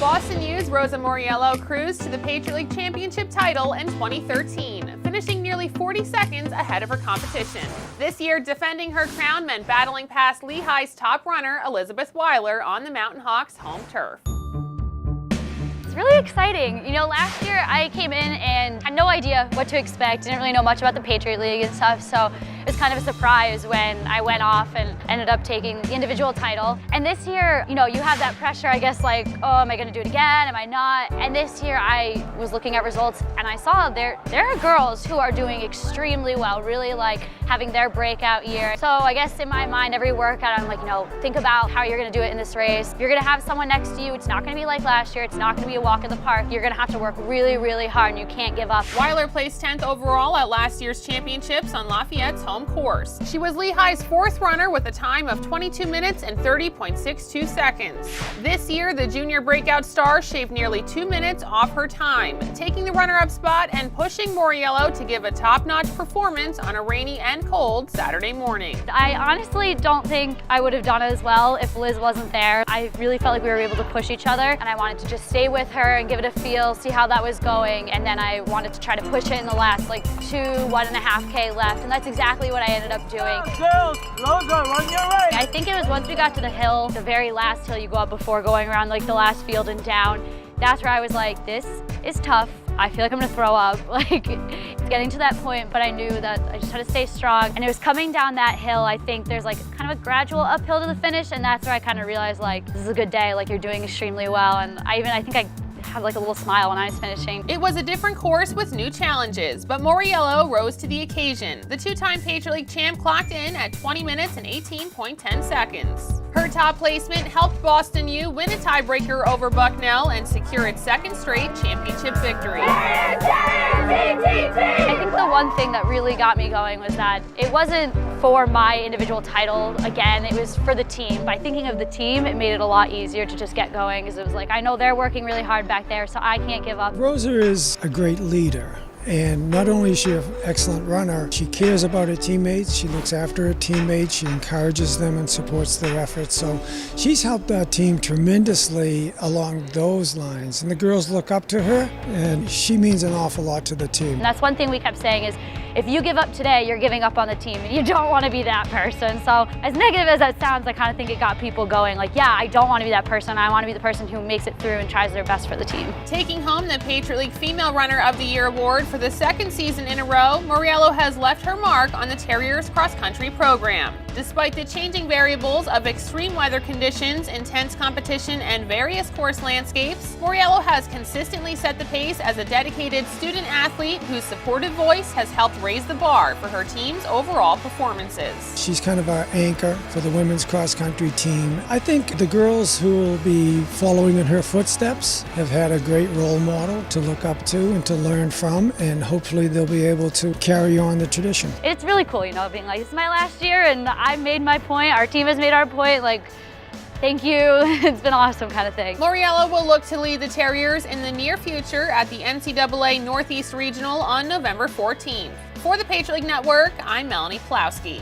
Boston U's Rosa Moriello cruised to the Patriot League Championship title in 2013, finishing nearly 40 seconds ahead of her competition. This year, defending her crown meant battling past Lehigh's top runner, Elizabeth Weiler, on the Mountain Hawks' home turf. It's really exciting. You know, last year I came in and had no idea what to expect, didn't really know much about the Patriot League and stuff, so it was kind of a surprise when I went off and ended up taking the individual title. And this year, you know, you have that pressure, I guess, like, oh, am I gonna do it again? Am I not? And this year I was looking at results and I saw there are girls who are doing extremely well, really like having their breakout year. So I guess in my mind, every workout, I'm like, you know, think about how you're gonna do it in this race. You're gonna have someone next to you. It's not gonna be like last year. It's not gonna be a walk in the park. You're gonna have to work really, really hard and you can't give up. Weiler placed 10th overall at last year's championships on Lafayette's home course. She was Lehigh's 4th runner with a time of 22 minutes and 30.62 seconds. This year, the junior breakout star shaved nearly 2 minutes off her time, taking the runner-up spot and pushing Moriello to give a top-notch performance on a rainy and cold Saturday morning. I honestly don't think I would have done it as well if Liz wasn't there. I really felt like we were able to push each other, and I wanted to just stay with her and give it a feel, see how that was going, and then I wanted to try to push it in the last like 1.5K left, and that's exactly what I ended up doing. Girls, Rosa, run your race! I think it was once we got to the hill, the very last hill you go up before going around like the last field and down, that's where I was like, this is tough. I feel like I'm gonna throw up. Like, it's getting to that point, but I knew that I just had to stay strong. And it was coming down that hill, I think there's like kind of a gradual uphill to the finish, and that's where I kind of realized like, this is a good day, like you're doing extremely well. And I think I had like a little smile when I was finishing. It was a different course with new challenges, but Moriello rose to the occasion. The two-time Patriot League champ clocked in at 20 minutes and 18.10 seconds. Her top placement helped Boston U win a tiebreaker over Bucknell and secure its 2nd straight championship victory. I think the one thing that really got me going was that it wasn't for my individual title. Again, it was for the team. By thinking of the team, it made it a lot easier to just get going, because it was like, I know they're working really hard back there, so I can't give up. Rosa is a great leader. And not only is she an excellent runner, she cares about her teammates, she looks after her teammates, she encourages them and supports their efforts. So she's helped our team tremendously along those lines. And the girls look up to her, and she means an awful lot to the team. And that's one thing we kept saying is, if you give up today, you're giving up on the team, and you don't want to be that person. So as negative as that sounds, I kind of think it got people going like, yeah, I don't want to be that person. I want to be the person who makes it through and tries their best for the team. Taking home the Patriot League Female Runner of the Year award for the 2nd season in a row, Moriello has left her mark on the Terriers cross-country program. Despite the changing variables of extreme weather conditions, intense competition, and various course landscapes, Moriello has consistently set the pace as a dedicated student athlete whose supportive voice has helped raise the bar for her team's overall performances. She's kind of our anchor for the women's cross-country team. I think the girls who will be following in her footsteps have had a great role model to look up to and to learn from, and hopefully they'll be able to carry on the tradition. It's really cool, you know, being like, it's my last year and I made my point, our team has made our point, like, thank you. It's been awesome kind of thing. Moriello will look to lead the Terriers in the near future at the NCAA Northeast Regional on November 14th. For the Patriot League Network, I'm Melanie Plowski.